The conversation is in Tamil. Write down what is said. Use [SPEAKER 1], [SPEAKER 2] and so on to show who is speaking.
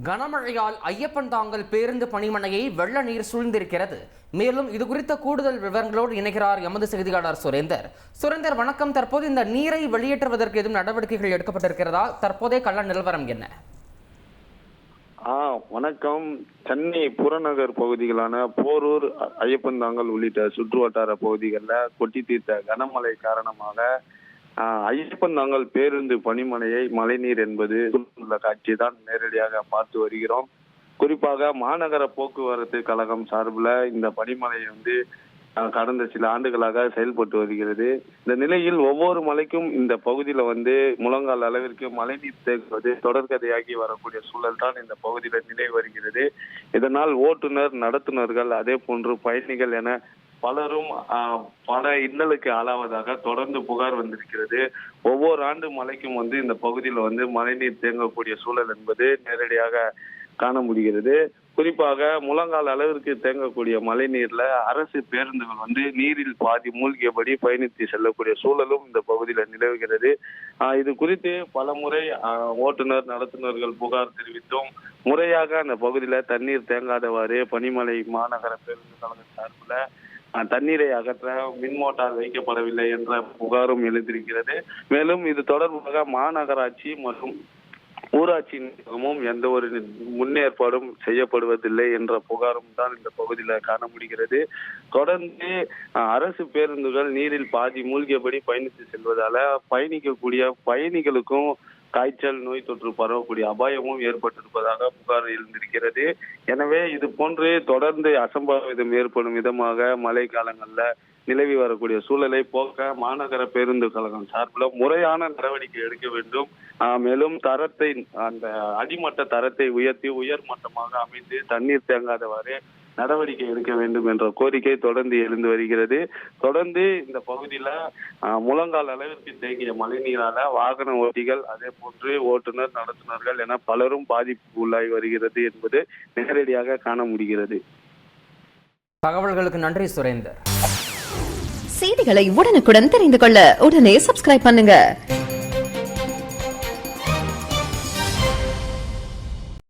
[SPEAKER 1] கனமழையால் ஐயப்பன் தாங்கல் பேருந்து பணிமனையை வெள்ள நீர் சூழ்ந்திருக்கிறது. மேலும் இது குறித்த கூடுதல் விவரங்களோடு இணைகிறார் எமது செய்தியாளர் சுரேந்தர். சுரேந்தர், வணக்கம். தற்போது இந்த நீரை வெளியேற்றுவதற்கு எதுவும் நடவடிக்கைகள் எடுக்கப்பட்டிருக்கிறதா? தற்போதைய கள நிலவரம் என்ன?
[SPEAKER 2] வணக்கம். சென்னை புறநகர் பகுதிகளான போரூர், ஐயப்பன் தாங்கல் உள்ளிட்ட சுற்று வட்டார பகுதிகளில் கொட்டி தீர்த்த கனமழை காரணமாக ஐயப்பன் தாங்கல் பேருந்து பணிமனையை மழைநீர் என்பது உள்ள காட்சியை தான் நேரடியாக பார்த்து வருகிறோம். குறிப்பாக மாநகர போக்குவரத்து கழகம் சார்பில் இந்த பணிமனை கடந்த சில ஆண்டுகளாக செயல்பட்டு வருகிறது. இந்த நிலையில் ஒவ்வொரு மலைக்கும் இந்த பகுதியில முழங்கால் அளவிற்கு மழைநீர் தேங்குவது தொடர்கதையாகி வரக்கூடிய சூழல் தான் இந்த பகுதியில நிலை வருகிறது. இதனால் ஓட்டுநர், நடத்துனர்கள், அதே போன்று பயணிகள் என பலரும் பல இன்னலுக்கு ஆளாவதாக தொடர்ந்து புகார் வந்திருக்கிறது. ஒவ்வொரு ஆண்டு மழைக்கும் இந்த பகுதியில மழைநீர் தேங்கக்கூடிய சூழல் என்பது நேரடியாக காண முடிகிறது. குறிப்பாக முழங்கால் அளவிற்கு தேங்கக்கூடிய மழை நீர்ல அரசு பேருந்துகள் நீரில் பாதி மூழ்கியபடி பயணித்து செல்லக்கூடிய சூழலும் இந்த பகுதியில் நிலவுகிறது. இது குறித்து பல முறை ஓட்டுநர், நடத்துனர்கள் புகார் தெரிவித்தும் முறையாக அந்த பகுதியில தண்ணீர் தேங்காதவாறு பனிமலை மாநகர பேருந்து கழக சார்பில் தண்ணீரை அகற்ற மின் மோட்டார் வைக்கப்படவில்லை என்ற புகாரும் எழுந்திருக்கிறது. மேலும் இது தொடர்பாக மாநகராட்சி மற்றும் ஊராட்சி நிர்வாகமும் எந்த ஒரு முன்னேற்பாடும் செய்யப்படுவதில்லை என்ற புகாரும் தான் இந்த பகுதியில காண முடிகிறது. தொடர்ந்து அரசு பேருந்துகள் நீரில் பாதி மூழ்கியபடி பயணித்து செல்வதால பயணிக்கக்கூடிய பயணிகளுக்கும் காய்ச்சல், நோய் தொற்று பரவக்கூடிய அபாயமும் ஏற்பட்டிருப்பதாக புகார் எழுந்திருக்கிறது. எனவே இது போன்று தொடர்ந்து அசம்பாவிதம் ஏற்படும் விதமாக மழை காலங்கள்ல நிலவி வரக்கூடிய சூழலை போக்க மாநகர பேருந்து கழகம் சார்பில் முறையான நடவடிக்கை எடுக்க வேண்டும். மேலும் தரத்தை, அந்த அடிமட்ட தரத்தை உயர்த்தி உயர்மட்டமாக அமைந்து தண்ணீர் தேங்காதவாறு நடவடிக்கை எடுக்க வேண்டும் என்ற கோரிக்கை தொடர்ந்து எழுந்து வருகிறது. தொடர்ந்து இந்த பகுதியில முழங்கால் அளவிற்கு தேங்கிய மழை நீரால வாகன ஓட்டிகள், அதே போன்று ஓட்டுநர், நடத்துனர்கள் என பலரும் பாதிப்புக்கு உள்ளாகி வருகிறது என்பது நேரடியாக காண முடிகிறது.
[SPEAKER 1] தகவல்களுக்கு நன்றி சுரேந்தர்.
[SPEAKER 3] செய்திகளை உடனுக்குடன் தெரிந்து கொள்ள உடனே சப்ஸ்கிரைப் பண்ணுங்க.